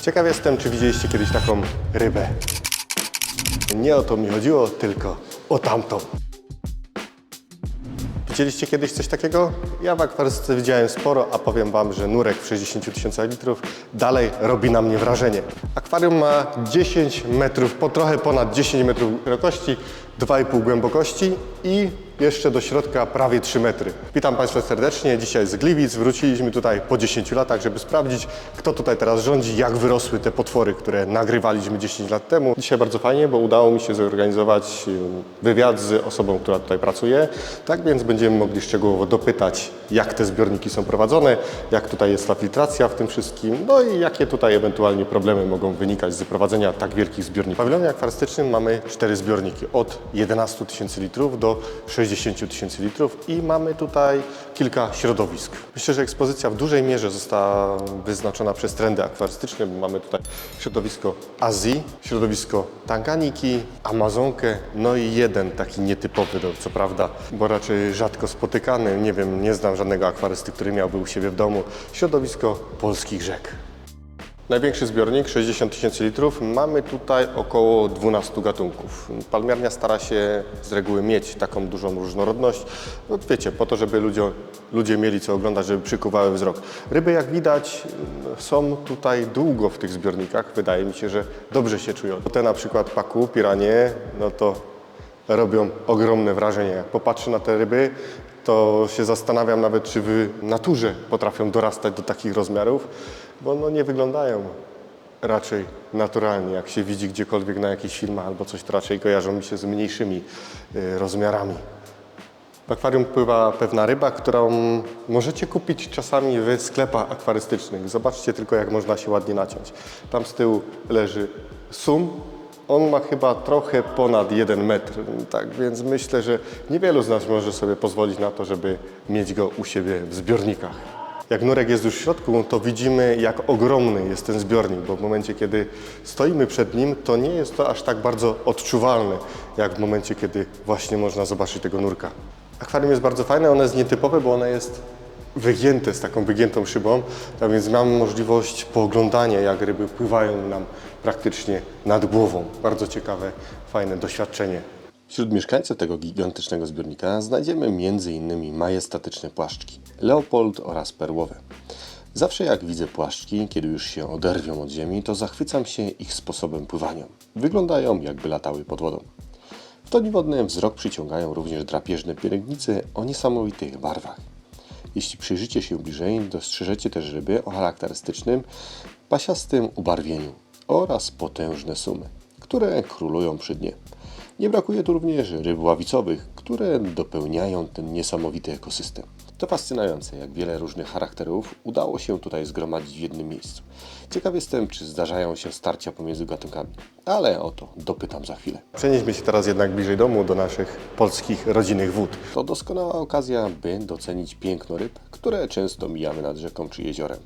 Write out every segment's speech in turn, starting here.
Ciekaw jestem, czy widzieliście kiedyś taką rybę. Nie o to mi chodziło, tylko o tamtą. Widzieliście kiedyś coś takiego? Ja w akwarystyce widziałem sporo, a powiem Wam, że nurek w 60 tysiącach litrów dalej robi na mnie wrażenie. Akwarium ma 10 metrów, trochę ponad 10 metrów szerokości, 2,5 głębokości i jeszcze do środka prawie 3 metry. Witam Państwa serdecznie, dzisiaj z Gliwic. Wróciliśmy tutaj po 10 latach, żeby sprawdzić, kto tutaj teraz rządzi, jak wyrosły te potwory, które nagrywaliśmy 10 lat temu. Dzisiaj bardzo fajnie, bo udało mi się zorganizować wywiad z osobą, która tutaj pracuje. Tak więc będziemy mogli szczegółowo dopytać, jak te zbiorniki są prowadzone, jak tutaj jest ta filtracja w tym wszystkim, no i jakie tutaj ewentualnie problemy mogą wynikać z prowadzenia tak wielkich zbiorników. W pawilonie akwarystycznym mamy 4 zbiorniki, od 11 tysięcy litrów do 60 tysięcy litrów i mamy tutaj kilka środowisk. Myślę, że ekspozycja w dużej mierze została wyznaczona przez trendy akwarystyczne, bo mamy tutaj środowisko Azji, środowisko Tanganiki, Amazonkę, no i jeden taki nietypowy, co prawda, bo raczej rzadko spotykany, nie wiem, nie znam żadnego akwarysty, który miałby u siebie w domu, środowisko polskich rzek. Największy zbiornik, 60 tysięcy litrów, mamy tutaj około 12 gatunków. Palmiarnia stara się z reguły mieć taką dużą różnorodność, no wiecie, po to, żeby ludzie mieli co oglądać, żeby przykuwały wzrok. Ryby, jak widać, są tutaj długo w tych zbiornikach, wydaje mi się, że dobrze się czują. Te na przykład paku, piranie, no to robią ogromne wrażenie. Jak popatrzę na te ryby, to się zastanawiam nawet, czy w naturze potrafią dorastać do takich rozmiarów, bo no nie wyglądają raczej naturalnie. Jak się widzi gdziekolwiek na jakichś filmach albo coś, to raczej kojarzą mi się z mniejszymi rozmiarami. W akwarium pływa pewna ryba, którą możecie kupić czasami w sklepach akwarystycznych. Zobaczcie tylko, jak można się ładnie naciąć. Tam z tyłu leży sum. On ma chyba trochę ponad 1 metr, tak więc myślę, że niewielu z nas może sobie pozwolić na to, żeby mieć go u siebie w zbiornikach. Jak nurek jest już w środku, to widzimy, jak ogromny jest ten zbiornik, bo w momencie, kiedy stoimy przed nim, to nie jest to aż tak bardzo odczuwalne, jak w momencie, kiedy właśnie można zobaczyć tego nurka. Akwarium jest bardzo fajne, ono jest nietypowe, bo ono jest wygięte z taką wygiętą szybą, tak więc mamy możliwość pooglądania, jak ryby pływają nam praktycznie nad głową. Bardzo ciekawe, fajne doświadczenie. Wśród mieszkańców tego gigantycznego zbiornika znajdziemy m.in. majestatyczne płaszczki, leopold oraz perłowe. Zawsze jak widzę płaszczki, kiedy już się oderwią od ziemi, to zachwycam się ich sposobem pływania. Wyglądają, jakby latały pod wodą. W toni wodnym wzrok przyciągają również drapieżne pielęgnice o niesamowitych barwach. Jeśli przyjrzycie się bliżej, dostrzeżecie też ryby o charakterystycznym, pasiastym ubarwieniu oraz potężne sumy, które królują przy dnie. Nie brakuje tu również ryb ławicowych, które dopełniają ten niesamowity ekosystem. To fascynujące, jak wiele różnych charakterów udało się tutaj zgromadzić w jednym miejscu. Ciekaw jestem, czy zdarzają się starcia pomiędzy gatunkami, ale o to dopytam za chwilę. Przenieśmy się teraz jednak bliżej domu, do naszych polskich rodzinnych wód. To doskonała okazja, by docenić piękno ryb, które często mijamy nad rzeką czy jeziorem.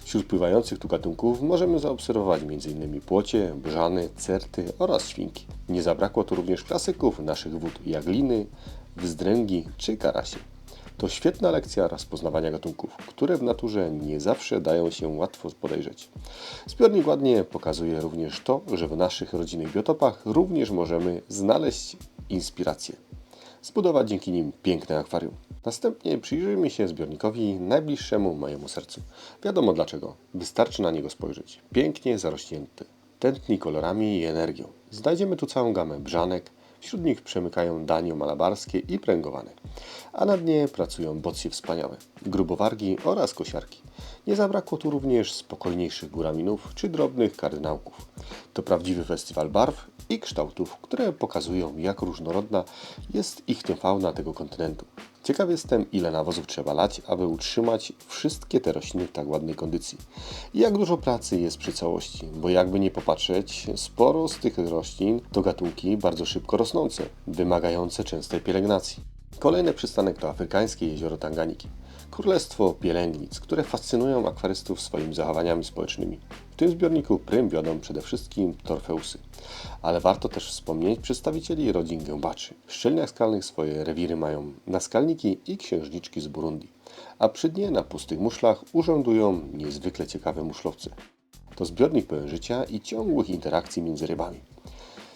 Wśród pływających tu gatunków możemy zaobserwować m.in. płocie, brzany, certy oraz świnki. Nie zabrakło tu również klasyków naszych wód jak liny, wzdręgi czy karasie. To świetna lekcja rozpoznawania gatunków, które w naturze nie zawsze dają się łatwo podejrzeć. Zbiornik ładnie pokazuje również to, że w naszych rodzinnych biotopach również możemy znaleźć inspirację. Zbudować dzięki nim piękne akwarium. Następnie przyjrzyjmy się zbiornikowi najbliższemu mojemu sercu. Wiadomo dlaczego. Wystarczy na niego spojrzeć. Pięknie zarośnięty. Tętni kolorami i energią. Znajdziemy tu całą gamę brzanek. Wśród nich przemykają danio malabarskie i pręgowane. A na dnie pracują bocje wspaniałe, grubowargi oraz kosiarki. Nie zabrakło tu również spokojniejszych góraminów czy drobnych kardynałków. To prawdziwy festiwal barw i kształtów, które pokazują, jak różnorodna jest ich fauna tego kontynentu. Ciekaw jestem, ile nawozów trzeba lać, aby utrzymać wszystkie te rośliny w tak ładnej kondycji. I jak dużo pracy jest przy całości, bo jakby nie popatrzeć, sporo z tych roślin to gatunki bardzo szybko rosnące, wymagające częstej pielęgnacji. Kolejny przystanek to afrykańskie jezioro Tanganiki. Królestwo pielęgnic, które fascynują akwarystów swoimi zachowaniami społecznymi. W tym zbiorniku prym wiodą przede wszystkim torfeusy. Ale warto też wspomnieć przedstawicieli rodzin gębaczy. W szczelniach skalnych swoje rewiry mają naskalniki i księżniczki z Burundi. A przy dnie na pustych muszlach urzędują niezwykle ciekawe muszlowce. To zbiornik pełen życia i ciągłych interakcji między rybami.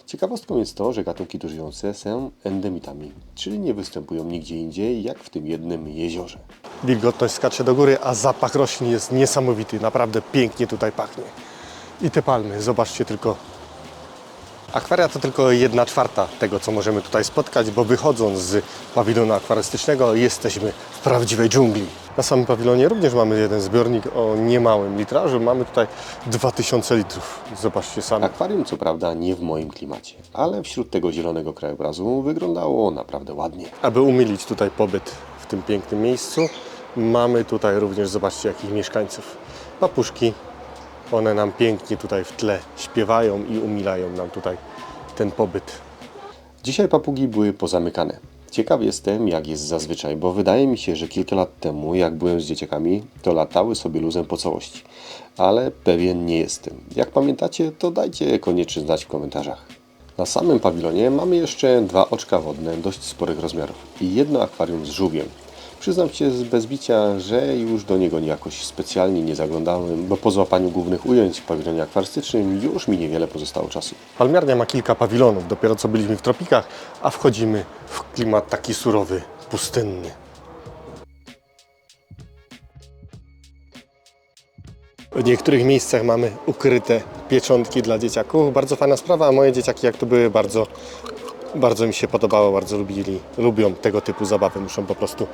Ciekawostką jest to, że gatunki tu żyjące są endemitami, czyli nie występują nigdzie indziej, jak w tym jednym jeziorze. Wilgotność skacze do góry, a zapach roślin jest niesamowity. Naprawdę pięknie tutaj pachnie. I te palmy, zobaczcie tylko. Akwaria to tylko 1/4 tego, co możemy tutaj spotkać, bo wychodząc z pawilonu akwarystycznego jesteśmy w prawdziwej dżungli. Na samym pawilonie również mamy jeden zbiornik o niemałym litrażu. Mamy tutaj 2000 litrów. Zobaczcie sami. Akwarium co prawda nie w moim klimacie, ale wśród tego zielonego krajobrazu wyglądało naprawdę ładnie. Aby umilić tutaj pobyt w tym pięknym miejscu, mamy tutaj również, zobaczcie, jakich mieszkańców. Papuszki. One nam pięknie tutaj w tle śpiewają i umilają nam tutaj ten pobyt. Dzisiaj papugi były pozamykane. Ciekaw jestem, jak jest zazwyczaj, bo wydaje mi się, że kilka lat temu, jak byłem z dzieciakami, to latały sobie luzem po całości. Ale pewien nie jestem. Jak pamiętacie, to dajcie koniecznie znać w komentarzach. Na samym pawilonie mamy jeszcze 2 oczka wodne dość sporych rozmiarów i jedno akwarium z żółwiem. Przyznam się bez bicia, że już do niego jakoś specjalnie nie zaglądałem, bo po złapaniu głównych ujęć w pawilonie akwarystycznym już mi niewiele pozostało czasu. Palmiarnia ma kilka pawilonów, dopiero co byliśmy w tropikach, a wchodzimy w klimat taki surowy, pustynny. W niektórych miejscach mamy ukryte pieczątki dla dzieciaków. Bardzo fajna sprawa, a moje dzieciaki jak to były bardzo mi się podobało, bardzo lubią tego typu zabawy. Muszą po prostu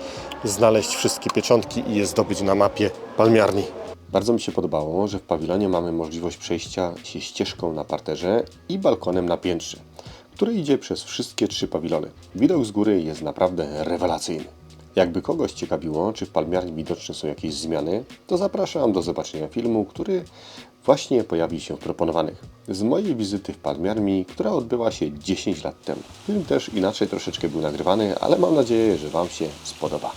znaleźć wszystkie pieczątki i je zdobyć na mapie palmiarni. Bardzo mi się podobało, że w pawilonie mamy możliwość przejścia się ścieżką na parterze i balkonem na piętrze, który idzie przez wszystkie 3 pawilony. Widok z góry jest naprawdę rewelacyjny. Jakby kogoś ciekawiło, czy w palmiarni widoczne są jakieś zmiany, to zapraszam do zobaczenia filmu, który właśnie pojawi się w proponowanych. Z mojej wizyty w palmiarni, która odbyła się 10 lat temu. Film też inaczej troszeczkę był nagrywany, ale mam nadzieję, że Wam się spodoba.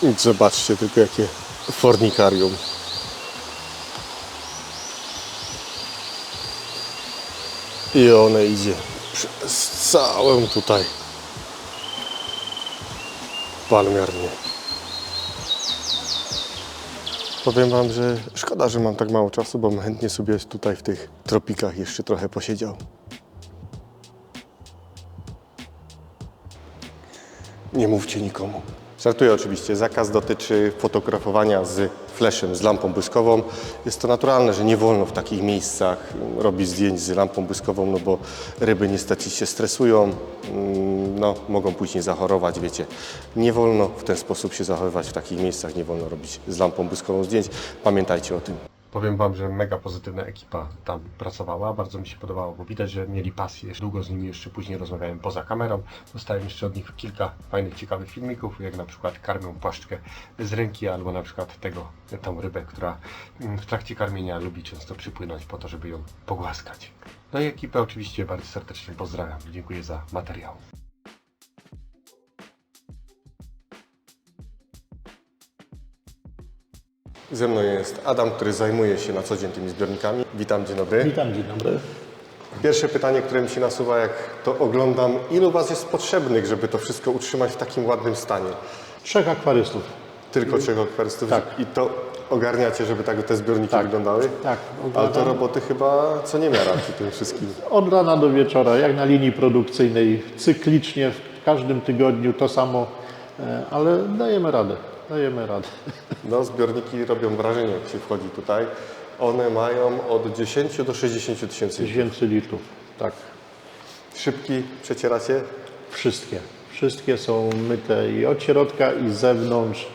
I zobaczcie tylko jakie fornikarium. I one idzie przez całą tutaj palmiarnię. Powiem Wam, że szkoda, że mam tak mało czasu, bo bym chętnie sobie tutaj w tych tropikach jeszcze trochę posiedział. Nie mówcie nikomu. Żartuję oczywiście. Zakaz dotyczy fotografowania z flashem, z lampą błyskową. Jest to naturalne, że nie wolno w takich miejscach robić zdjęć z lampą błyskową, no bo ryby niestety się stresują, no mogą później zachorować, wiecie. Nie wolno w ten sposób się zachowywać w takich miejscach, nie wolno robić z lampą błyskową zdjęć. Pamiętajcie o tym. Powiem Wam, że mega pozytywna ekipa tam pracowała. Bardzo mi się podobało, bo widać, że mieli pasję. Długo z nimi jeszcze później rozmawiałem poza kamerą. Dostałem jeszcze od nich kilka fajnych, ciekawych filmików, jak na przykład karmią płaszczkę z ręki, albo na przykład tą rybę, która w trakcie karmienia lubi często przypłynąć po to, żeby ją pogłaskać. No i ekipę oczywiście bardzo serdecznie pozdrawiam. Dziękuję za materiał. Ze mną jest Adam, który zajmuje się na co dzień tymi zbiornikami. Witam, dzień dobry. Witam, dzień dobry. Pierwsze pytanie, które mi się nasuwa, jak to oglądam, ilu Was jest potrzebnych, żeby to wszystko utrzymać w takim ładnym stanie? 3 akwarystów. Tylko 3 akwarystów? Tak. I to ogarniacie, żeby tak te zbiorniki wyglądały? Tak. Ale to roboty chyba co niemiara przy tym wszystkim. Od rana do wieczora, jak na linii produkcyjnej, cyklicznie, w każdym tygodniu to samo, ale dajemy radę. Dajemy radę. No, zbiorniki robią wrażenie, jak się wchodzi tutaj. One mają od 10 do 60 tysięcy. 1000 litrów, tak. Szybki przecieracie? Wszystkie. Wszystkie są myte i od środka, i z zewnątrz.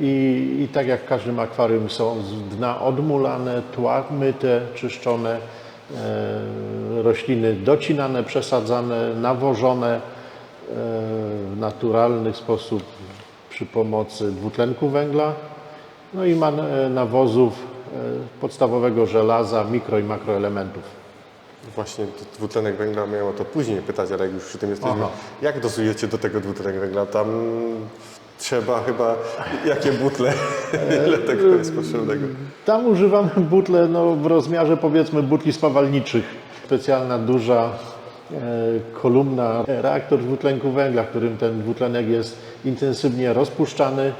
I tak jak w każdym akwarium są z dna odmulane, tła myte, czyszczone, rośliny docinane, przesadzane, nawożone w naturalny sposób przy pomocy dwutlenku węgla, no i nawozów podstawowego żelaza, mikro i makroelementów. Właśnie dwutlenek węgla miałem o to później pytać, ale jak już przy tym jesteśmy. Aha. Jak dosujecie do tego dwutlenek węgla? Tam trzeba chyba, jakie butle, ile tego jest potrzebnego? Tam używamy butle w rozmiarze powiedzmy butli spawalniczych. Specjalna duża kolumna, reaktor dwutlenku węgla, w którym ten dwutlenek jest intensywnie rozpuszczany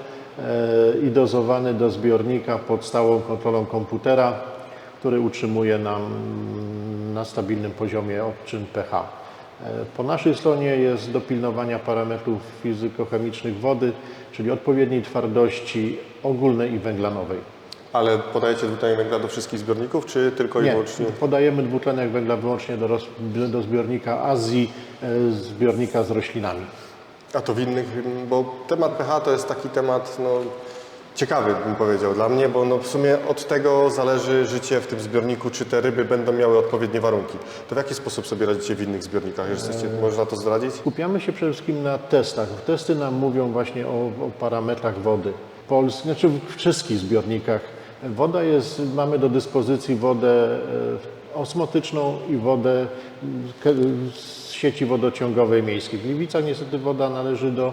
i dozowany do zbiornika pod stałą kontrolą komputera. który utrzymuje nam na stabilnym poziomie odczyn pH. Po naszej stronie jest dopilnowania parametrów fizykochemicznych wody, czyli odpowiedniej twardości ogólnej i węglanowej. Ale podajecie dwutlenek węgla do wszystkich zbiorników, czy tylko i Nie, wyłącznie? podajemy dwutlenek węgla wyłącznie do zbiornika Azji, zbiornika z roślinami. A to w innych, bo temat pH to jest taki temat ciekawy, bym powiedział, dla mnie, bo w sumie od tego zależy życie w tym zbiorniku, czy te ryby będą miały odpowiednie warunki. To w jaki sposób sobie radzicie w innych zbiornikach? Można to zdradzić? Skupiamy się przede wszystkim na testach. Testy nam mówią właśnie o parametrach wody. Znaczy w wszystkich zbiornikach. Mamy do dyspozycji wodę osmotyczną i wodę z sieci wodociągowej miejskiej. W Gliwicach niestety woda należy do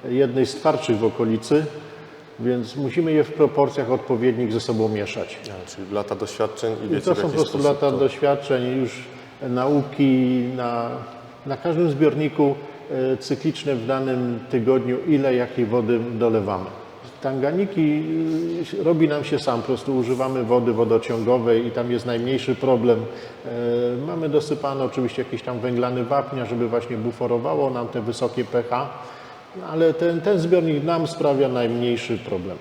jednej z twardszych w okolicy, więc musimy je w proporcjach odpowiednich ze sobą mieszać. Czyli lata doświadczeń i I wiecie, to w są jaki po prostu sposób lata to... doświadczeń, już nauki na każdym zbiorniku cykliczne w danym tygodniu, ile jakiej wody dolewamy. Tanganiki robi nam się sam, po prostu używamy wody wodociągowej i tam jest najmniejszy problem. Mamy dosypane oczywiście jakiś tam węglany wapnia, żeby właśnie buforowało nam te wysokie pH, ale ten zbiornik nam sprawia najmniejszy problem.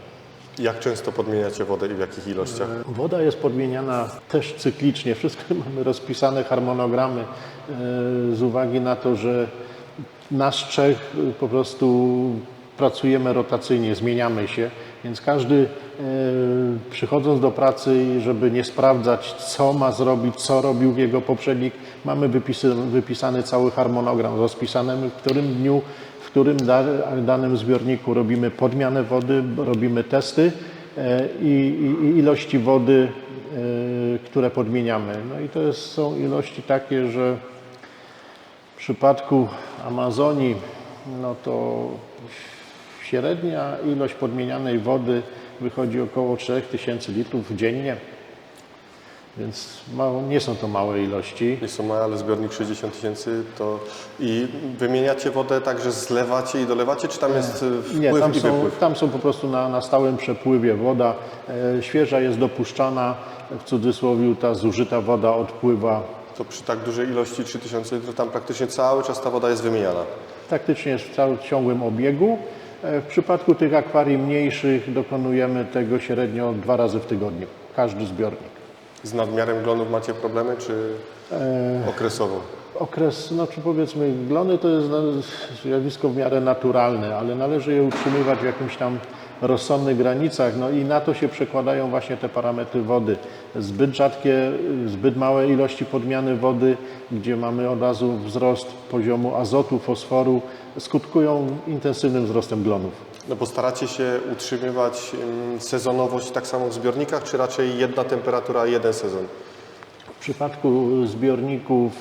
Jak często podmieniacie wodę i w jakich ilościach? Woda jest podmieniana też cyklicznie. Wszystko mamy rozpisane harmonogramy z uwagi na to, że nasz Czech po prostu pracujemy rotacyjnie, zmieniamy się, więc każdy przychodząc do pracy, żeby nie sprawdzać, co ma zrobić, co robił jego poprzednik, mamy wypisany cały harmonogram, rozpisany, w którym dniu, w którym danym zbiorniku robimy podmianę wody, robimy testy i ilości wody, które podmieniamy. No i to są ilości takie, że w przypadku Amazonii, no to średnia ilość podmienianej wody wychodzi około 3000 litrów dziennie, więc nie są to małe ilości. Nie są małe, ale zbiornik 60 000 to... I wymieniacie wodę tak, że zlewacie i dolewacie, czy tam jest wpływ Nie, i wypływ? tam są po prostu na stałym przepływie woda. Świeża jest dopuszczana, w cudzysłowie ta zużyta woda odpływa. To przy tak dużej ilości 3000 litrów tam praktycznie cały czas ta woda jest wymieniana. Praktycznie jest w ciągłym obiegu. W przypadku tych akwarii mniejszych dokonujemy tego średnio 2 razy w tygodniu, każdy zbiornik. Z nadmiarem glonów macie problemy, czy okresowo? Czy powiedzmy, glony to jest zjawisko w miarę naturalne, ale należy je utrzymywać w jakimś tam rozsądnych granicach, no i na to się przekładają właśnie te parametry wody. Zbyt rzadkie, zbyt małe ilości podmiany wody, gdzie mamy od razu wzrost poziomu azotu, fosforu, skutkują intensywnym wzrostem glonów. No bo staracie się utrzymywać sezonowość tak samo w zbiornikach, czy raczej jedna temperatura, jeden sezon? W przypadku zbiorników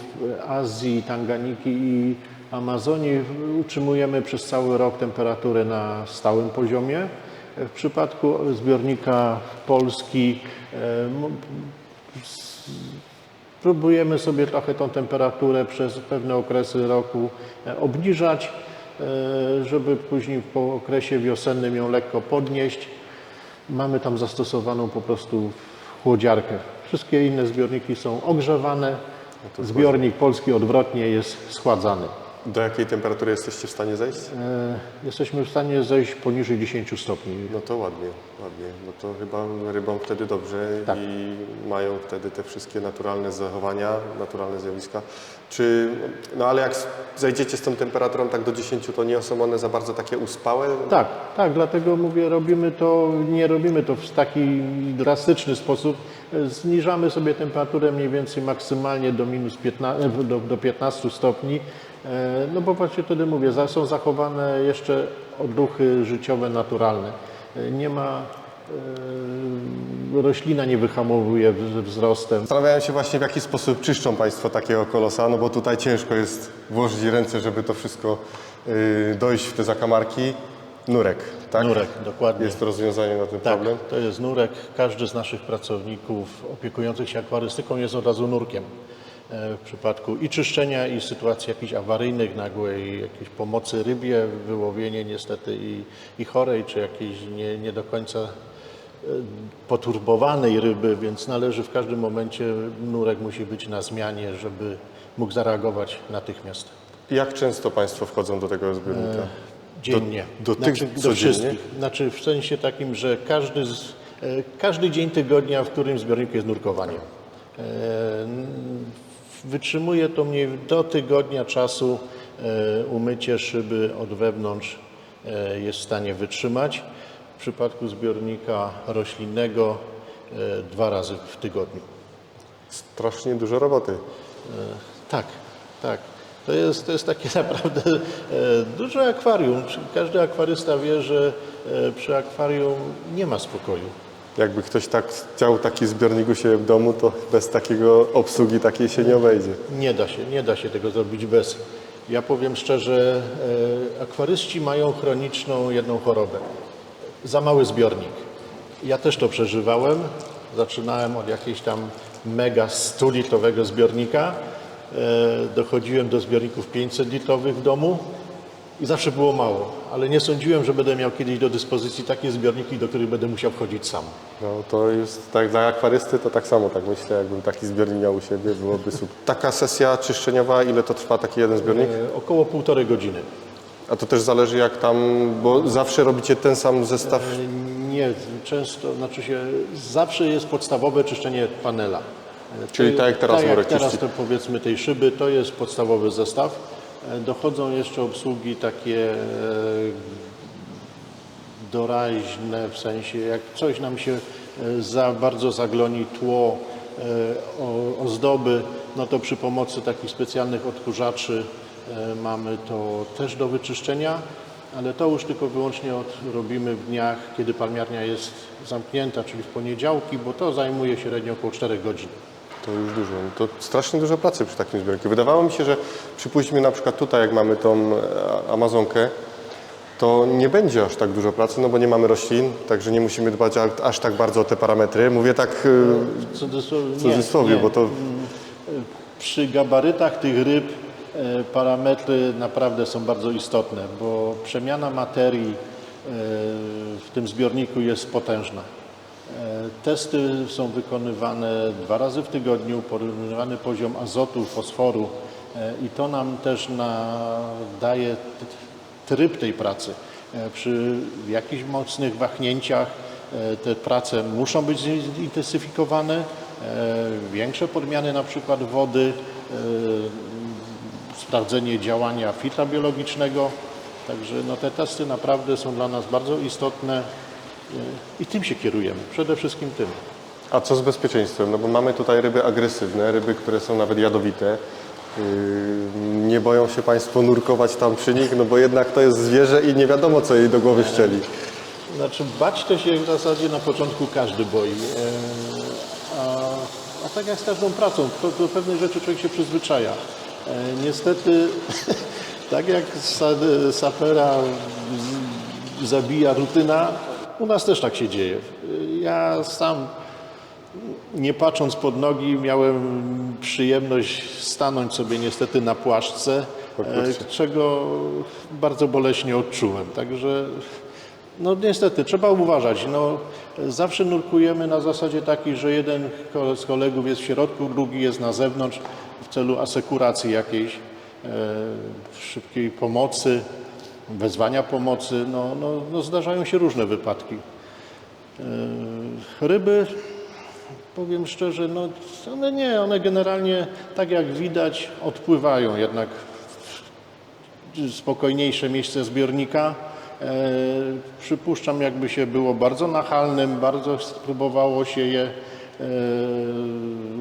Azji, Tanganiki i Amazonii utrzymujemy przez cały rok temperaturę na stałym poziomie. W przypadku zbiornika Polski próbujemy sobie trochę tą temperaturę przez pewne okresy roku obniżać, żeby później po okresie wiosennym ją lekko podnieść. Mamy tam zastosowaną po prostu chłodziarkę. Wszystkie inne zbiorniki są ogrzewane, zbiornik polski odwrotnie jest schładzany. Do jakiej temperatury jesteście w stanie zejść? Jesteśmy w stanie zejść poniżej 10 stopni. No to ładnie, ładnie. No to chyba rybom wtedy dobrze Tak. i mają wtedy te wszystkie naturalne zachowania, naturalne zjawiska. Ale jak zejdziecie z tą temperaturą tak do 10, to nie są one za bardzo takie uspałe? Tak, dlatego mówię, nie robimy to w taki drastyczny sposób. Zniżamy sobie temperaturę mniej więcej maksymalnie do minus 15, do 15 stopni. No bo właśnie wtedy mówię, są zachowane jeszcze odruchy życiowe naturalne. Nie ma, roślina nie wyhamowuje wzrostem. Zastanawiałem się właśnie, w jaki sposób czyszczą Państwo takiego kolosa, no bo tutaj ciężko jest włożyć ręce, żeby to wszystko dojść w te zakamarki. Nurek, tak? Nurek, dokładnie. Jest to rozwiązanie na ten Tak, problem? to jest nurek. Każdy z naszych pracowników opiekujących się akwarystyką jest od razu nurkiem. W przypadku i czyszczenia, i sytuacji jakichś awaryjnych, nagłej jakiejś pomocy rybie, wyłowienie niestety i chorej, czy jakiejś nie do końca poturbowanej ryby, więc należy w każdym momencie, nurek musi być na zmianie, żeby mógł zareagować natychmiast. Jak często Państwo wchodzą do tego zbiornika? Dziennie. Do tych do codziennie? wszystkich. Znaczy w sensie takim, że każdy dzień tygodnia, w którym zbiorniku jest nurkowanie. Wytrzymuje to mniej do tygodnia czasu. Umycie szyby od wewnątrz jest w stanie wytrzymać. W przypadku zbiornika roślinnego 2 razy w tygodniu. Strasznie dużo roboty. Tak, tak. To jest takie naprawdę duże akwarium. Każdy akwarysta wie, że przy akwarium nie ma spokoju. Jakby ktoś tak chciał taki zbiornik u siebie w domu, to bez takiego obsługi takiej się nie obejdzie. Nie da się tego zrobić bez. Ja powiem szczerze, akwaryści mają chroniczną jedną chorobę. Za mały zbiornik. Ja też to przeżywałem. Zaczynałem od jakiejś tam mega 100-litrowego zbiornika. Dochodziłem do zbiorników 500-litrowych w domu i zawsze było mało. Ale nie sądziłem, że będę miał kiedyś do dyspozycji takie zbiorniki, do których będę musiał wchodzić sam. No to jest tak dla akwarysty, to tak samo, tak myślę, jakbym taki zbiornik miał u siebie, byłoby super. Taka sesja czyszczeniowa, ile to trwa taki jeden zbiornik? Około 1,5 godziny. A to też zależy jak tam, bo zawsze robicie ten sam zestaw? Nie, często, znaczy się, zawsze jest podstawowe czyszczenie panela. Czyli tak jak teraz murek teraz czyści. to powiedzmy tej szyby, to jest podstawowy zestaw. Dochodzą jeszcze obsługi takie doraźne, w sensie jak coś nam się za bardzo zagloni tło, ozdoby, no to przy pomocy takich specjalnych odkurzaczy mamy to też do wyczyszczenia, ale to już tylko wyłącznie robimy w dniach, kiedy palmiarnia jest zamknięta, czyli w poniedziałki, bo to zajmuje średnio około 4 godzin. To już dużo. To strasznie dużo pracy przy takim zbiorniku. Wydawało mi się, że przypuśćmy na przykład tutaj, jak mamy tą Amazonkę, to nie będzie aż tak dużo pracy, no bo nie mamy roślin, także nie musimy dbać aż tak bardzo o te parametry. Mówię tak w cudzysłowie, bo to... Przy gabarytach tych ryb parametry naprawdę są bardzo istotne, bo przemiana materii w tym zbiorniku jest potężna. Testy są wykonywane 2 razy w tygodniu, porównywany poziom azotu, fosforu i to nam też daje tryb tej pracy. Przy jakichś mocnych wahnięciach te prace muszą być zintensyfikowane, większe podmiany na przykład wody, sprawdzenie działania filtra biologicznego. Także no, te testy naprawdę są dla nas bardzo istotne i tym się kierujemy, przede wszystkim tym. A co z bezpieczeństwem? No bo mamy tutaj ryby agresywne, ryby, które są nawet jadowite. Nie boją się Państwo nurkować tam przy nich, no bo jednak to jest zwierzę i nie wiadomo, co jej do głowy wcieli. Znaczy bać to się w zasadzie na początku każdy boi. A tak jak z każdą pracą, do pewnej rzeczy człowiek się przyzwyczaja. Niestety, tak jak sapera zabija rutyna, u nas też tak się dzieje. Ja sam, nie patrząc pod nogi, miałem przyjemność stanąć sobie niestety na płaszczce, czego bardzo boleśnie odczułem. Także no niestety trzeba uważać. No, zawsze nurkujemy na zasadzie takiej, że jeden z kolegów jest w środku, drugi jest na zewnątrz w celu asekuracji jakiejś, szybkiej pomocy, wezwania pomocy. No, zdarzają się różne wypadki. Ryby, powiem szczerze, no, one generalnie, tak jak widać, odpływają jednak w spokojniejsze miejsce zbiornika. Przypuszczam, jakby się było bardzo nachalnym, bardzo spróbowało się je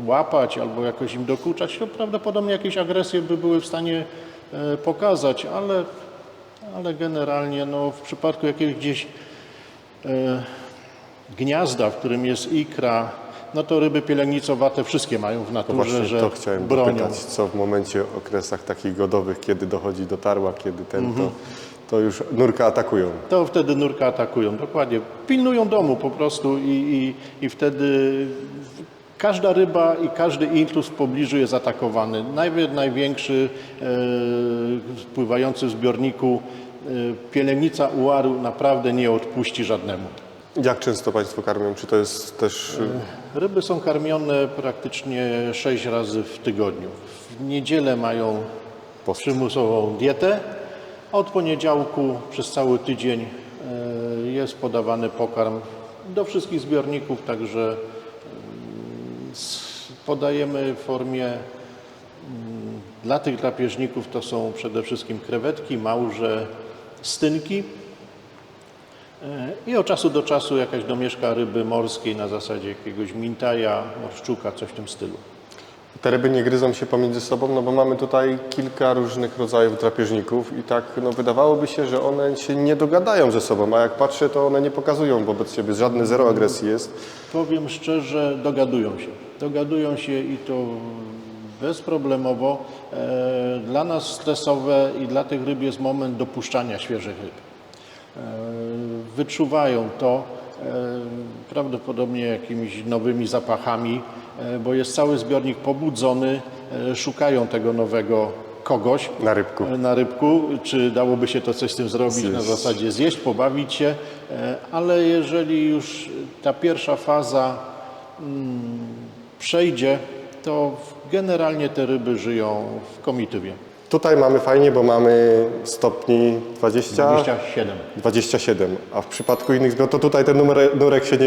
łapać albo jakoś im dokuczać, to prawdopodobnie jakieś agresje by były w stanie pokazać, ale generalnie no, w przypadku jakiegoś gdzieś gniazda, w którym jest ikra, no to ryby pielęgnicowate wszystkie mają w naturze, Właśnie że to chciałem bronią. dopytać, co w momencie, okresach takich godowych, kiedy dochodzi do tarła, kiedy to już nurka atakują. To wtedy nurka atakują, dokładnie. Pilnują domu po prostu i wtedy każda ryba i każdy intruz w pobliżu jest atakowany. Nawet największy pływający w zbiorniku pielęgnica ułaru naprawdę nie odpuści żadnemu. Jak często Państwo karmią? Czy to jest też... Ryby są karmione praktycznie 6 razy w tygodniu. W niedzielę mają Post. przymusową dietę. Od poniedziałku przez cały tydzień jest podawany pokarm do wszystkich zbiorników, także podajemy w formie dla tych drapieżników to są przede wszystkim krewetki, małże, stynki i od czasu do czasu jakaś domieszka ryby morskiej na zasadzie jakiegoś mintaja, morszczuka, coś w tym stylu. Te ryby nie gryzą się pomiędzy sobą, no bo mamy tutaj kilka różnych rodzajów drapieżników i tak no, wydawałoby się, że one się nie dogadają ze sobą, a jak patrzę, to one nie pokazują wobec siebie, żadne zero agresji jest. Powiem szczerze, dogadują się. Dogadują się i to bezproblemowo. Dla nas stresowe i dla tych ryb jest moment dopuszczania świeżych ryb. Wyczuwają to prawdopodobnie jakimiś nowymi zapachami, bo jest cały zbiornik pobudzony, szukają tego nowego kogoś na rybku, czy dałoby się to coś z tym zrobić na zasadzie zjeść, pobawić się, ale jeżeli już ta pierwsza faza przejdzie, to generalnie te ryby żyją w komitywie. Tutaj mamy fajnie, bo mamy stopni 27. 27, a w przypadku innych zbiorników, to tutaj ten nurek się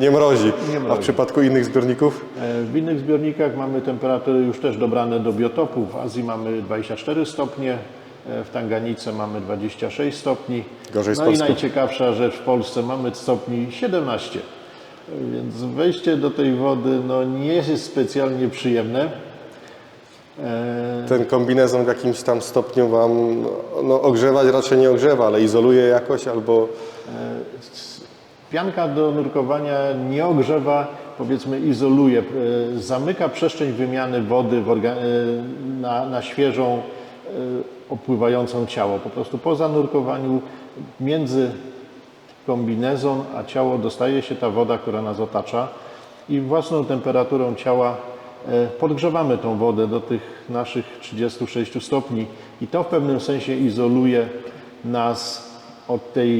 nie mrozi, a w przypadku innych zbiorników? W innych zbiornikach mamy temperatury już też dobrane do biotopu. W Azji mamy 24 stopnie, w Tanganice mamy 26 stopni. Gorzej z No i Polską. najciekawsza rzecz, w Polsce mamy stopni 17. Więc wejście do tej wody no, nie jest specjalnie przyjemne. Ten kombinezon w jakimś tam stopniu Wam no, ogrzewać raczej nie ogrzewa, ale izoluje jakoś albo... Pianka do nurkowania nie ogrzewa, powiedzmy izoluje, zamyka przestrzeń wymiany wody na świeżą, opływającą ciało. Po prostu po zanurkowaniu między kombinezon a ciało dostaje się ta woda, która nas otacza i własną temperaturą ciała podgrzewamy tą wodę do tych naszych 36 stopni i to w pewnym sensie izoluje nas od tej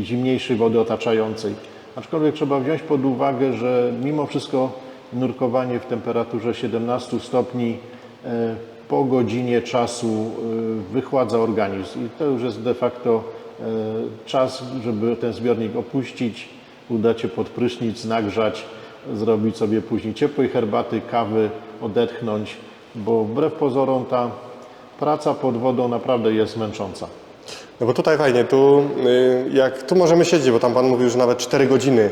zimniejszej wody otaczającej. Aczkolwiek trzeba wziąć pod uwagę, że mimo wszystko nurkowanie w temperaturze 17 stopni po godzinie czasu wychładza organizm i to już jest de facto czas, żeby ten zbiornik opuścić, udać się pod prysznic, nagrzać, zrobić sobie później ciepłej herbaty, kawy, odetchnąć, bo wbrew pozorom ta praca pod wodą naprawdę jest męcząca. No bo tutaj fajnie, tu możemy siedzieć, bo tam Pan mówił, że nawet 4 godziny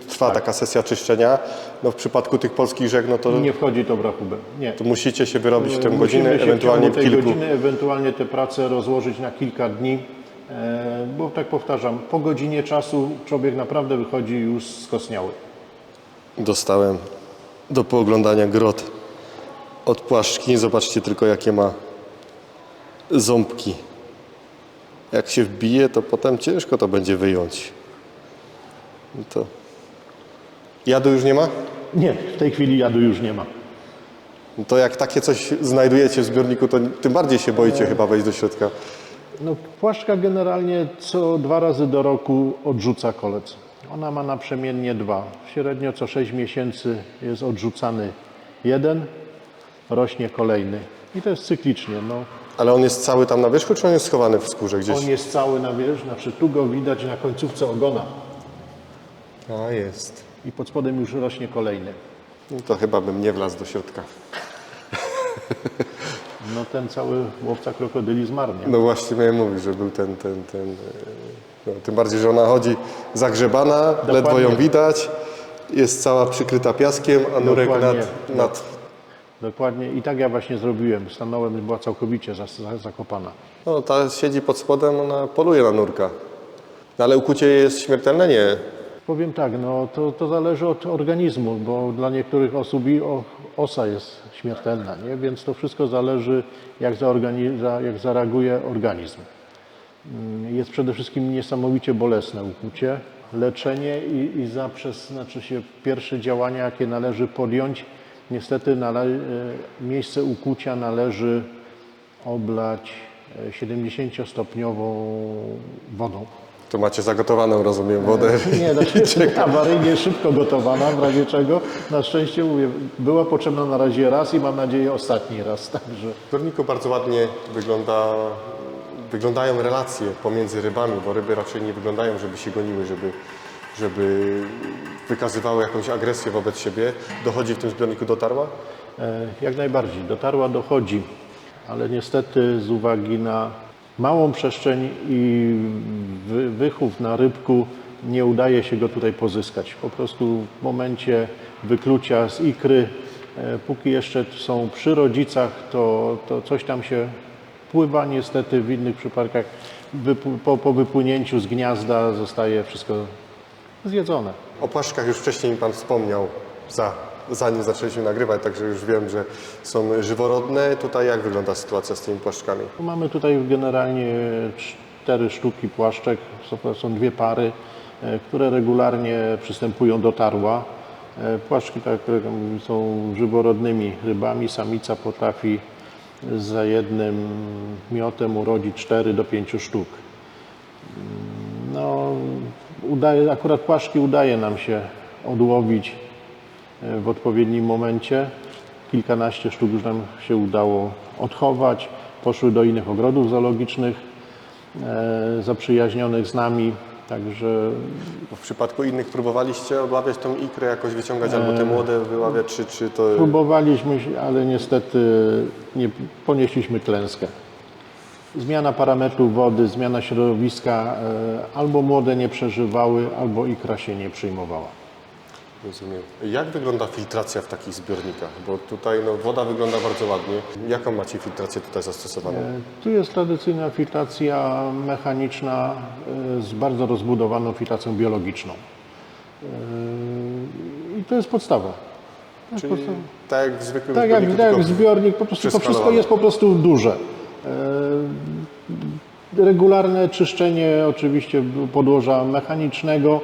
trwa taka sesja czyszczenia. No w przypadku tych polskich rzek, no to... Nie wchodzi to w rachubę, nie. To musicie się wyrobić w tę Musimy godzinę, się ewentualnie w tej kilku. godziny, ewentualnie te prace rozłożyć na kilka dni, bo tak powtarzam, po godzinie czasu człowiek naprawdę wychodzi już skosniały. Dostałem do pooglądania grot od płaszczki. Zobaczcie tylko, jakie ma ząbki. Jak się wbije, to potem ciężko to będzie wyjąć. No to... Jadu już nie ma? Nie, w tej chwili jadu już nie ma. No to jak takie coś znajdujecie w zbiorniku, to tym bardziej się boicie chyba wejść do środka. No, płaszczka generalnie co 2 razy do roku odrzuca kolec. Ona ma naprzemiennie 2. Średnio co 6 miesięcy jest odrzucany jeden, rośnie kolejny. I to jest cyklicznie. No. Ale on jest cały tam na wierzchu, czy on jest schowany w skórze gdzieś? On jest cały na wierzch, znaczy tu go widać na końcówce ogona. A, jest. I pod spodem już rośnie kolejny. No to chyba bym nie wlazł do środka. No ten cały łowca krokodyli zmarł, nie? No właśnie miałem mówić, że był no, tym bardziej, że ona chodzi zagrzebana, ledwo ją widać, jest cała przykryta piaskiem, a nurek Dokładnie. nad... Dokładnie. I tak ja właśnie zrobiłem. Stanąłem, była całkowicie zakopana. No ta siedzi pod spodem, ona poluje na nurka. No, ale ukucie jest śmiertelne? Nie. Powiem tak, no to zależy od organizmu, bo dla niektórych osób i osa jest śmiertelna, nie? Więc to wszystko zależy, jak zareaguje organizm. Jest przede wszystkim niesamowicie bolesne ukucie. Leczenie znaczy się pierwsze działania, jakie należy podjąć, niestety miejsce ukucia należy oblać 70-stopniową wodą. Tu macie zagotowaną, rozumiem, wodę. Nie, znaczy awaryjnie szybko gotowana, w razie czego. Na szczęście mówię, była potrzebna na razie raz i mam nadzieję ostatni raz, także. W zbiorniku bardzo ładnie wyglądają relacje pomiędzy rybami, bo ryby raczej nie wyglądają, żeby się goniły, żeby wykazywały jakąś agresję wobec siebie. Dochodzi w tym zbiorniku do tarła? Jak najbardziej, dotarła, dochodzi, ale niestety z uwagi na małą przestrzeń i wychów na rybku nie udaje się go tutaj pozyskać. Po prostu w momencie wyklucia z ikry, póki jeszcze są przy rodzicach, to coś tam się pływa. Niestety w innych przypadkach po wypłynięciu z gniazda zostaje wszystko zjedzone. O płaszczkach już wcześniej mi Pan wspomniał, zanim zaczęliśmy nagrywać, także już wiem, że są żyworodne. Tutaj jak wygląda sytuacja z tymi płaszczkami? Mamy tutaj generalnie 4 sztuki płaszczek, są 2 pary, które regularnie przystępują do tarła. Płaszczki tak są żyworodnymi rybami. Samica potrafi za jednym miotem urodzić 4 do 5 sztuk. No, akurat płaszczki udaje nam się odłowić w odpowiednim momencie. Kilkanaście sztuk już nam się udało odchować. Poszły do innych ogrodów zoologicznych zaprzyjaźnionych z nami. Także W przypadku innych próbowaliście odławiać tą ikrę, jakoś wyciągać albo te młode wyławiać, czy to... próbowaliśmy, ale niestety nie ponieśliśmy klęskę. Zmiana parametrów wody, zmiana środowiska, albo młode nie przeżywały, albo ikra się nie przyjmowała. Rozumiem. Jak wygląda filtracja w takich zbiornikach? Bo tutaj woda wygląda bardzo ładnie. Jaką macie filtrację tutaj zastosowaną? Tu jest tradycyjna filtracja mechaniczna z bardzo rozbudowaną filtracją biologiczną. I to jest podstawa. Czyli tak jak w zwykłym Tak zbiorniku, jak tylko zbiornik, po prostu to wszystko przeskalowane. jest po prostu duże. Regularne czyszczenie oczywiście podłoża mechanicznego,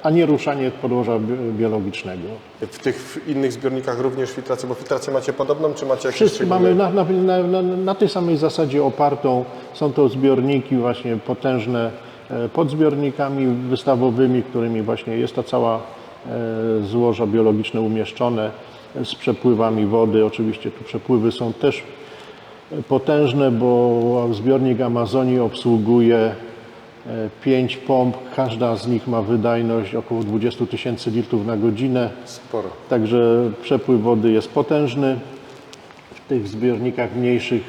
a nie ruszanie podłoża biologicznego. W tych innych zbiornikach również filtrację, bo filtrację macie podobną, czy macie jakieś Wszystkie mamy szczególne? na tej samej zasadzie opartą. Są to zbiorniki właśnie potężne pod zbiornikami wystawowymi, którymi właśnie jest ta cała złoża biologiczne umieszczone z przepływami wody. Oczywiście tu przepływy są też potężne, bo zbiornik Amazonii obsługuje 5 pomp. Każda z nich ma wydajność około 20 000 litrów na godzinę. Sporo. Także przepływ wody jest potężny. W tych zbiornikach mniejszych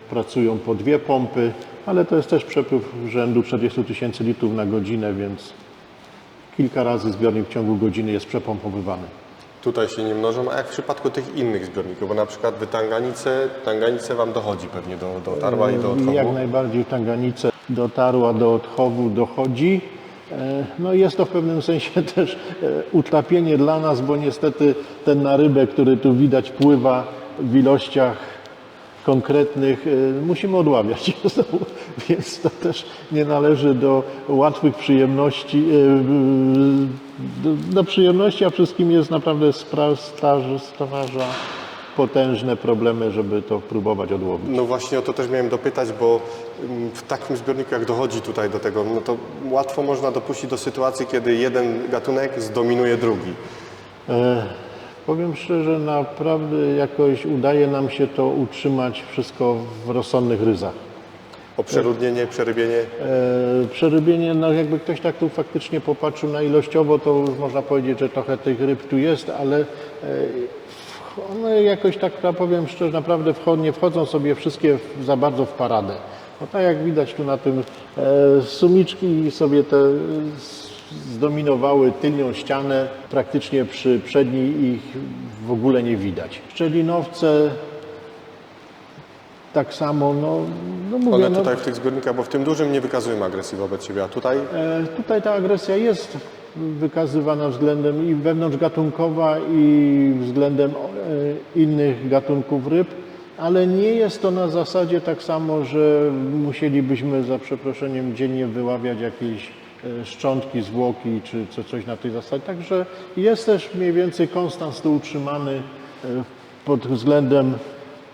pracują po 2 pompy, ale to jest też przepływ rzędu 40 000 litrów na godzinę, więc kilka razy zbiornik w ciągu godziny jest przepompowywany. Tutaj się nie mnożą, a jak w przypadku tych innych zbiorników, bo na przykład wy tanganice Wam dochodzi pewnie do tarła i do odchowu? Jak najbardziej tanganice dotarła do odchowu, dochodzi. No jest to w pewnym sensie też utrapienie dla nas, bo niestety ten narybek, który tu widać pływa w ilościach konkretnych, musimy odławiać. Więc to też nie należy do łatwych przyjemności. Do przyjemności, a wszystkim jest naprawdę stwarza potężne problemy, żeby to próbować odłowić. No właśnie o to też miałem dopytać, bo w takim zbiorniku jak dochodzi tutaj do tego, no to łatwo można dopuścić do sytuacji, kiedy jeden gatunek zdominuje drugi. Powiem szczerze, naprawdę jakoś udaje nam się to utrzymać wszystko w rozsądnych ryzach. O przeludnienie, przerybienie. Przerybienie, no jakby ktoś tak tu faktycznie popatrzył na ilościowo, to już można powiedzieć, że trochę tych ryb tu jest, ale one jakoś tak, powiem szczerze, naprawdę nie wchodzą sobie wszystkie za bardzo w paradę. No tak jak widać tu na tym, sumiczki sobie te zdominowały tylnią ścianę, praktycznie przy przedniej ich w ogóle nie widać. Szczelinowce tak samo, no mówię, One tutaj w tych zbiornikach, bo w tym dużym nie wykazują agresji wobec siebie, a tutaj tutaj ta agresja jest wykazywana względem i wewnątrzgatunkowa, i względem innych gatunków ryb, ale nie jest to na zasadzie tak samo, że musielibyśmy za przeproszeniem dziennie wyławiać jakieś szczątki, zwłoki czy coś na tej zasadzie. Także jest też mniej więcej konstans tu utrzymany pod względem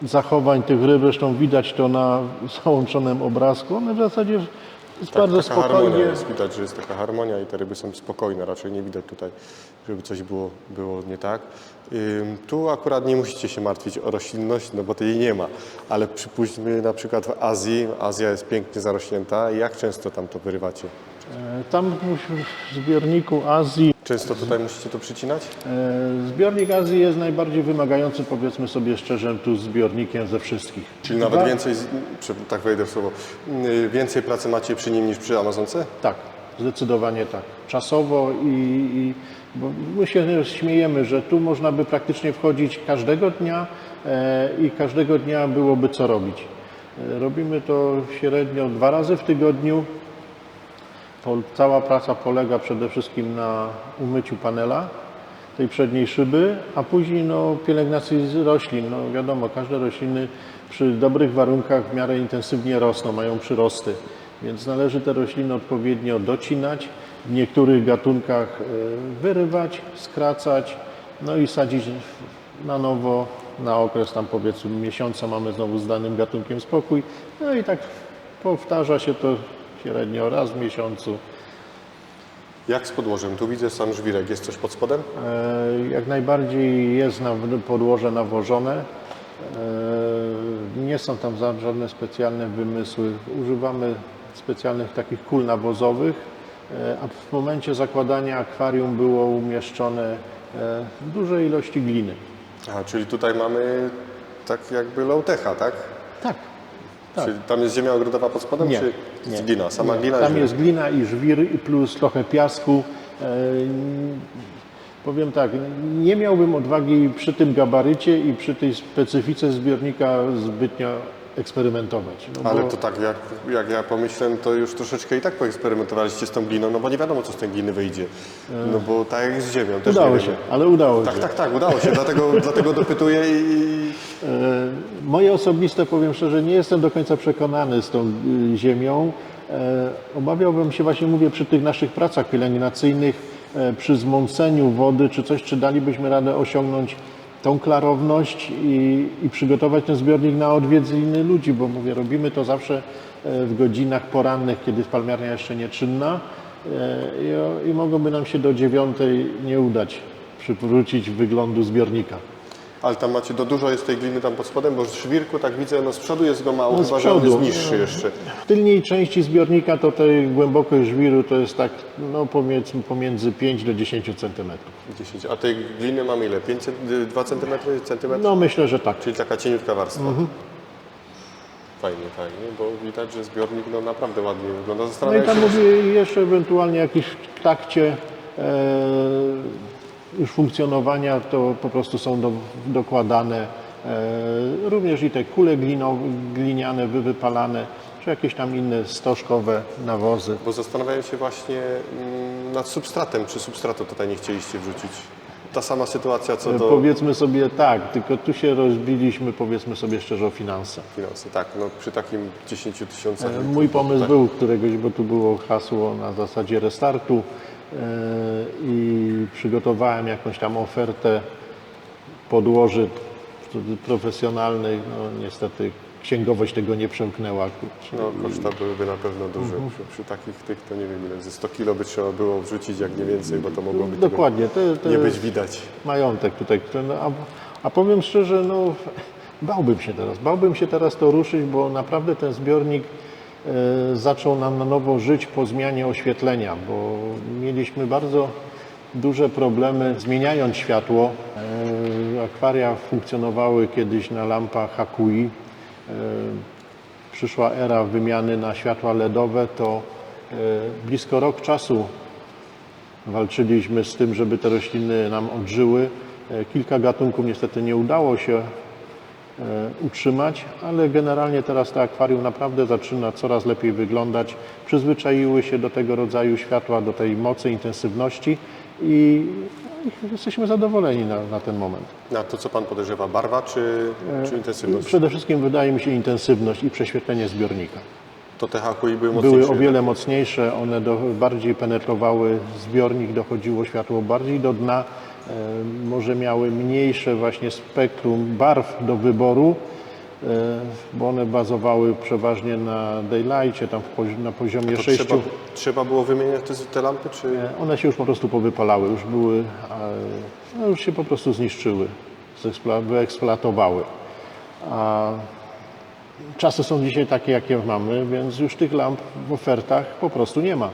zachowań tych ryb. Zresztą widać to na załączonym obrazku. One w zasadzie Jest bardzo taka harmonia spokojnie. jest, widać, że jest taka harmonia i te ryby są spokojne, raczej nie widać tutaj, żeby coś było nie tak. Tu akurat nie musicie się martwić o roślinność, no bo tej nie ma, ale przypuśćmy na przykład w Azji, Azja jest pięknie zarośnięta, jak często tam to wyrywacie? Tam w zbiorniku Azji, Często tutaj musicie to przycinać? zbiornik Azji jest najbardziej wymagający, powiedzmy sobie szczerze, tu zbiornikiem ze wszystkich. Czyli nawet więcej, tak wejdę w słowo, więcej pracy macie przy nim niż przy Amazonce? Tak, zdecydowanie tak. Czasowo bo my się śmiejemy, że tu można by praktycznie wchodzić każdego dnia i każdego dnia byłoby co robić. Robimy to średnio 2 razy w tygodniu. Cała praca polega przede wszystkim na umyciu panela, tej przedniej szyby, a później pielęgnacji roślin. No wiadomo, każde rośliny przy dobrych warunkach w miarę intensywnie rosną, mają przyrosty, więc należy te rośliny odpowiednio docinać, w niektórych gatunkach wyrywać, skracać, no i sadzić na nowo na okres tam powiedzmy miesiąca mamy znowu z danym gatunkiem spokój. No i tak powtarza się to średnio raz w miesiącu. Jak z podłożem? Tu widzę sam żwirek. Jest coś pod spodem? Jak najbardziej jest na podłoże nawożone. Nie są tam żadne specjalne wymysły. Używamy specjalnych takich kul nawozowych, a w momencie zakładania akwarium było umieszczone duże ilości gliny. Aha, czyli tutaj mamy tak jakby low-techa, tak? Tak. Tak. Czyli tam jest ziemia ogrodowa pod spodem, Nie, czy jest glina? Sama glina? Tam jest glina i żwir i plus trochę piasku. Powiem tak, nie miałbym odwagi przy tym gabarycie i przy tej specyfice zbiornika zbytnio eksperymentować. No Ale bo to tak, jak ja pomyślałem, to już troszeczkę i tak poeksperymentowaliście z tą gliną, no bo nie wiadomo, co z tej gliny wyjdzie. No bo tak jak z ziemią, też udało nie się, wiemy. ale udało się. Tak, udało się, dlatego dopytuję i... Moje osobiste, powiem szczerze, nie jestem do końca przekonany z tą ziemią. Obawiałbym się, właśnie mówię, przy tych naszych pracach pielęgnacyjnych, przy zmąceniu wody czy coś, czy dalibyśmy radę osiągnąć tą klarowność i przygotować ten zbiornik na odwiedziny ludzi, bo mówię, robimy to zawsze w godzinach porannych, kiedy spalmiarnia jeszcze nieczynna i mogłoby nam się do 9 nie udać przywrócić wyglądu zbiornika. Ale tam macie, dużo jest tej gliny tam pod spodem, bo z żwirku, tak widzę, no z przodu jest go mało, No z chyba że on przodu, jest niższy jeszcze. W tylniej części zbiornika to tej głębokość żwiru to jest tak, no powiedzmy pomiędzy 5 do 10 cm. 10. A tej gliny mamy ile? 2 cm? Centymetr? No myślę, że tak. Czyli taka cieniutka warstwa. Fajnie, bo widać, że zbiornik no naprawdę ładnie wygląda. No i Zastanawiam tam się, mówię jeszcze ewentualnie jakiś w trakcie już funkcjonowania to po prostu są dokładane również i te kule gliniane wypalane, czy jakieś tam inne stożkowe nawozy. bo zastanawiałem się właśnie nad substratem, czy substratu tutaj nie chcieliście wrzucić. Ta sama sytuacja co do Powiedzmy sobie tak, tylko tu się rozbiliśmy, powiedzmy sobie szczerze, o finanse. finansy. Tak, no przy takim 10 tysiącach. Mój pomysł tak. był któregoś, bo tu było hasło na zasadzie restartu i przygotowałem jakąś tam ofertę podłoży profesjonalnych. No niestety księgowość tego nie przemknęła. No koszta byłyby na pewno duże. Przy takich tych to nie wiem ile, ze 100 kilo by trzeba było wrzucić jak nie więcej, bo to mogłoby Dokładnie. tego nie być widać. Majątek tutaj. A powiem szczerze, no bałbym się teraz to ruszyć, bo naprawdę ten zbiornik zaczął nam na nowo żyć po zmianie oświetlenia, bo mieliśmy bardzo duże problemy zmieniając światło. Akwaria funkcjonowały kiedyś na lampach Hakui. Przyszła era wymiany na światła LEDowe, to blisko rok czasu walczyliśmy z tym, żeby te rośliny nam odżyły. Kilka gatunków niestety nie udało się utrzymać, ale generalnie teraz to akwarium naprawdę zaczyna coraz lepiej wyglądać. Przyzwyczaiły się do tego rodzaju światła, do tej mocy, intensywności i jesteśmy zadowoleni na ten moment. Na to co Pan podejrzewa, barwa czy intensywność? Przede wszystkim wydaje mi się intensywność i prześwietlenie zbiornika. To te hakui były mocniejsze. Były o wiele mocniejsze, one bardziej penetrowały zbiornik, dochodziło światło bardziej do dna, może miały mniejsze właśnie spektrum barw do wyboru, bo one bazowały przeważnie na daylightie, tam na poziomie To 6. trzeba było wymieniać te lampy, czy... One się już po prostu powypalały, już były, no już się po prostu zniszczyły, wyeksploatowały. A czasy są dzisiaj takie, jakie mamy, więc już tych lamp w ofertach po prostu nie ma.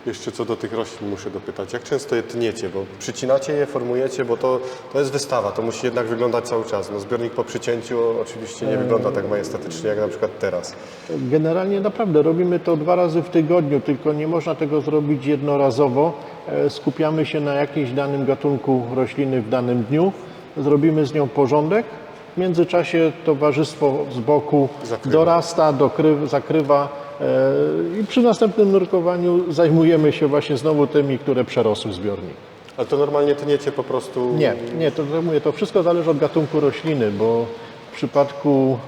Jeszcze co do tych roślin muszę dopytać. Jak często je tniecie? Bo przycinacie je, formujecie, bo to jest wystawa, to musi jednak wyglądać cały czas. No, zbiornik po przycięciu oczywiście nie wygląda tak majestatycznie jak na przykład teraz. Generalnie naprawdę robimy to 2 razy w tygodniu, tylko nie można tego zrobić jednorazowo. Skupiamy się na jakimś danym gatunku rośliny w danym dniu, zrobimy z nią porządek. W międzyczasie towarzystwo z boku dorasta, zakrywa i przy następnym nurkowaniu zajmujemy się właśnie znowu tymi, które przerosły zbiornik. Ale to normalnie tniecie po prostu... Nie, to wszystko zależy od gatunku rośliny, bo w przypadku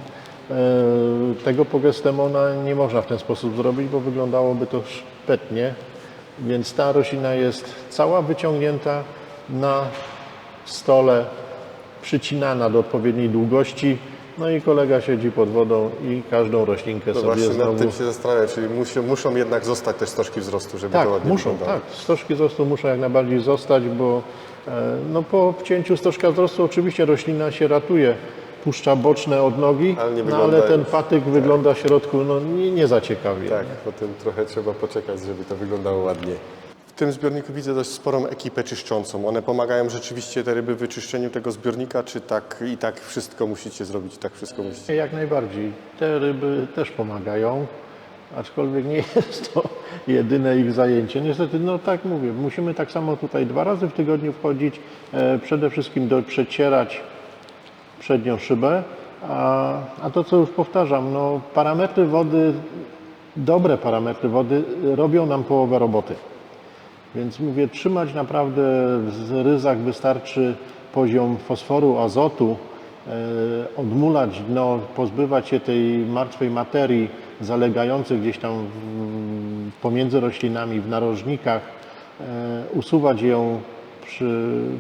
tego Pogestemona nie można w ten sposób zrobić, bo wyglądałoby to szpetnie, więc ta roślina jest cała wyciągnięta na stole, przycinana do odpowiedniej długości, no i kolega siedzi pod wodą i każdą roślinkę No sobie właśnie znowu... nad tym się zastanawiam, czyli muszą jednak zostać te stożki wzrostu, żeby Tak, to ładnie muszą, wyglądało. tak. Stożki wzrostu muszą jak najbardziej zostać, bo no, po obcięciu stożka wzrostu oczywiście roślina się ratuje, puszcza boczne odnogi, Ale nie ale wygląda- ten patyk wygląda w środku no, nie za ciekawie. Tak, potem trochę trzeba poczekać, żeby to wyglądało ładnie. W tym zbiorniku widzę dość sporą ekipę czyszczącą. One pomagają rzeczywiście te ryby w wyczyszczeniu tego zbiornika, czy tak i tak wszystko musicie zrobić, tak wszystko musicie? Jak najbardziej. Te ryby też pomagają, aczkolwiek nie jest to jedyne ich zajęcie. Niestety, no tak mówię, musimy tak samo tutaj 2 razy w tygodniu wchodzić, przede wszystkim przecierać przednią szybę, a to co już powtarzam, no parametry wody, dobre parametry wody robią nam połowę roboty. Więc mówię, trzymać naprawdę w ryzach wystarczy poziom fosforu, azotu, odmulać dno, pozbywać się tej martwej materii zalegających gdzieś tam pomiędzy roślinami, w narożnikach, usuwać ją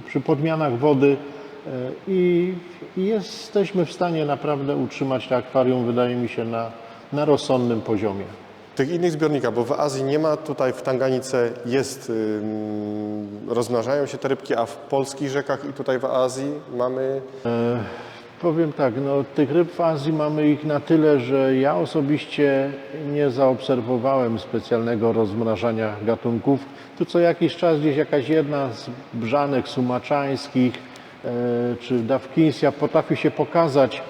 przy podmianach wody i jesteśmy w stanie naprawdę utrzymać to akwarium, wydaje mi się, na rozsądnym poziomie. W tych innych zbiornikach, bo w Azji nie ma, tutaj w Tanganice jest, rozmnażają się te rybki, a w polskich rzekach i tutaj w Azji mamy... Powiem tak, no, tych ryb w Azji mamy ich na tyle, że ja osobiście nie zaobserwowałem specjalnego rozmnażania gatunków. Tu co jakiś czas gdzieś jakaś jedna z brzanek sumaczańskich czy dawkinsia potrafi się pokazać,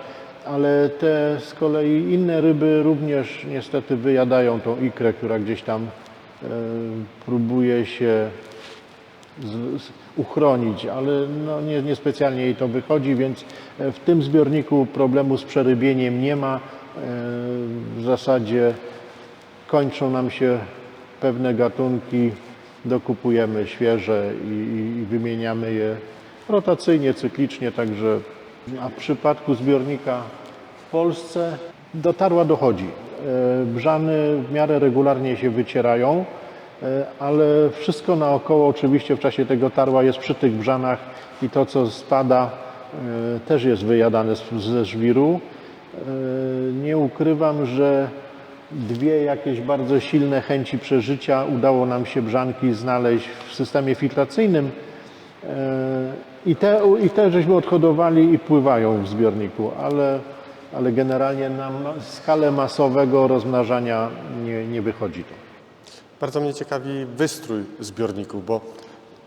ale te z kolei inne ryby również niestety wyjadają tą ikrę, która gdzieś tam próbuje się uchronić, ale no niespecjalnie jej to wychodzi, więc w tym zbiorniku problemu z przerybieniem nie ma. W zasadzie kończą nam się pewne gatunki, dokupujemy świeże i wymieniamy je rotacyjnie, cyklicznie, także a w przypadku zbiornika w Polsce do tarła dochodzi. Brzany w miarę regularnie się wycierają, ale wszystko naokoło oczywiście w czasie tego tarła jest przy tych brzanach i to co spada też jest wyjadane ze żwiru. Nie ukrywam, że 2 jakieś bardzo silne chęci przeżycia udało nam się brzanki znaleźć w systemie filtracyjnym i te żeśmy odhodowali i pływają w zbiorniku, ale generalnie na skalę masowego rozmnażania nie wychodzi to. Bardzo mnie ciekawi wystrój zbiorników, bo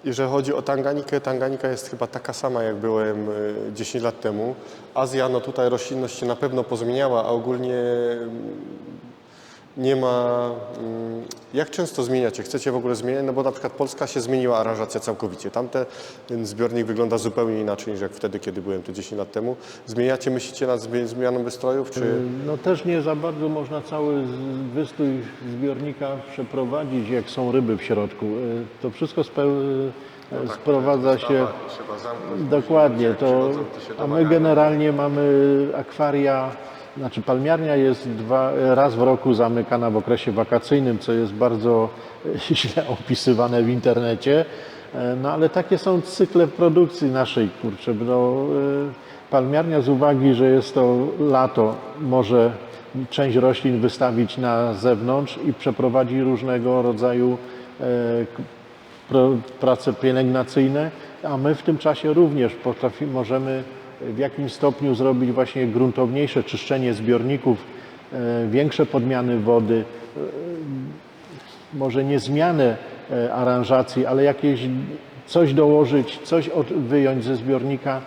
jeżeli chodzi o Tanganikę, Tanganika jest chyba taka sama, jak byłem 10 lat temu. Azja, no tutaj roślinność się na pewno pozmieniała, a ogólnie nie ma... Jak często zmieniacie? Chcecie w ogóle zmieniać? No bo na przykład Polska się zmieniła aranżacja całkowicie. Ten zbiornik wygląda zupełnie inaczej niż jak wtedy, kiedy byłem tu 10 lat temu. Zmieniacie, myślicie nad zmianą wystrojów, czy... No też nie za bardzo można cały wystrój zbiornika przeprowadzić, jak są ryby w środku. To wszystko sprowadza się... Trzeba zamknąć. Dokładnie, a my generalnie mamy akwaria, znaczy palmiarnia jest raz w roku zamykana w okresie wakacyjnym, co jest bardzo źle opisywane w internecie, No ale takie są cykle produkcji naszej, kurczę. Palmiarnia z uwagi, że jest to lato, może część roślin wystawić na zewnątrz i przeprowadzi różnego rodzaju prace pielęgnacyjne, a my w tym czasie również możemy w jakimś stopniu zrobić właśnie gruntowniejsze czyszczenie zbiorników, większe podmiany wody, może nie zmianę aranżacji, ale jakieś coś dołożyć, coś wyjąć ze zbiornika,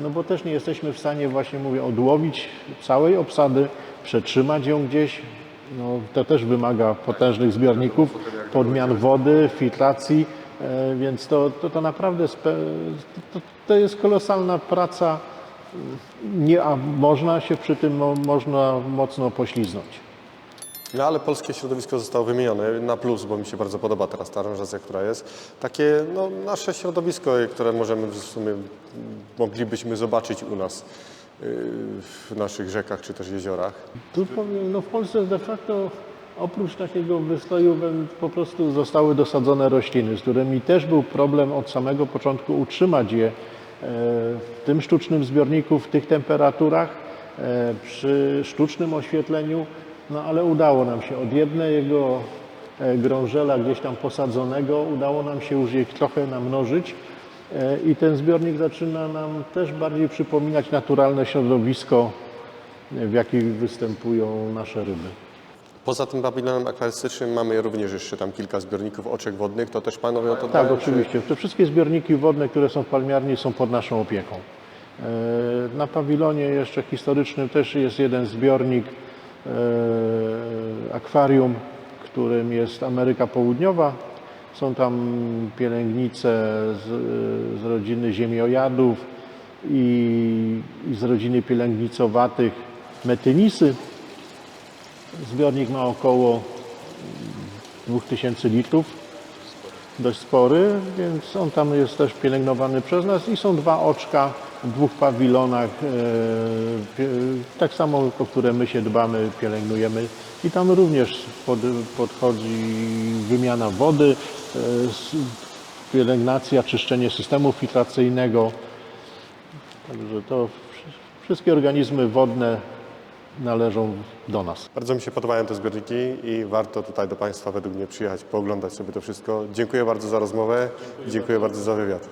no bo też nie jesteśmy w stanie, właśnie mówię, odłowić całej obsady, przetrzymać ją gdzieś. No, to też wymaga potężnych zbiorników, podmian wody, filtracji, więc to naprawdę to jest kolosalna praca, a można się przy tym można mocno pośliznąć. No ale polskie środowisko zostało wymienione na plus, bo mi się bardzo podoba teraz ta aranżacja, która jest. Takie no, nasze środowisko, które w sumie moglibyśmy zobaczyć u nas w naszych rzekach czy też jeziorach. Tu powiem, no w Polsce de facto oprócz takiego wystoju po prostu zostały dosadzone rośliny, z którymi też był problem od samego początku utrzymać je w tym sztucznym zbiorniku, w tych temperaturach, przy sztucznym oświetleniu, no ale udało nam się od jednego grążela gdzieś tam posadzonego, udało nam się już je trochę namnożyć i ten zbiornik zaczyna nam też bardziej przypominać naturalne środowisko, w jakim występują nasze ryby. Poza tym pawilonem akwarystycznym mamy również jeszcze tam kilka zbiorników oczek wodnych, to też panowie o to Tak, dbają, oczywiście. Te wszystkie zbiorniki wodne, które są w palmiarni, są pod naszą opieką. Na pawilonie jeszcze historycznym też jest jeden zbiornik, akwarium, którym jest Ameryka Południowa. Są tam pielęgnice z rodziny ziemiojadów i z rodziny pielęgnicowatych metynisy. Zbiornik ma około 2000 litrów, dość spory, więc on tam jest też pielęgnowany przez nas i są dwa oczka w dwóch pawilonach, tak samo o które my się dbamy, pielęgnujemy i tam również podchodzi wymiana wody, pielęgnacja, czyszczenie systemu filtracyjnego, także to wszystkie organizmy wodne należą do nas. Bardzo mi się podobają te zbiorniki i warto tutaj do Państwa według mnie przyjechać, pooglądać sobie to wszystko. Dziękuję bardzo za rozmowę i dziękuję bardzo za wywiad.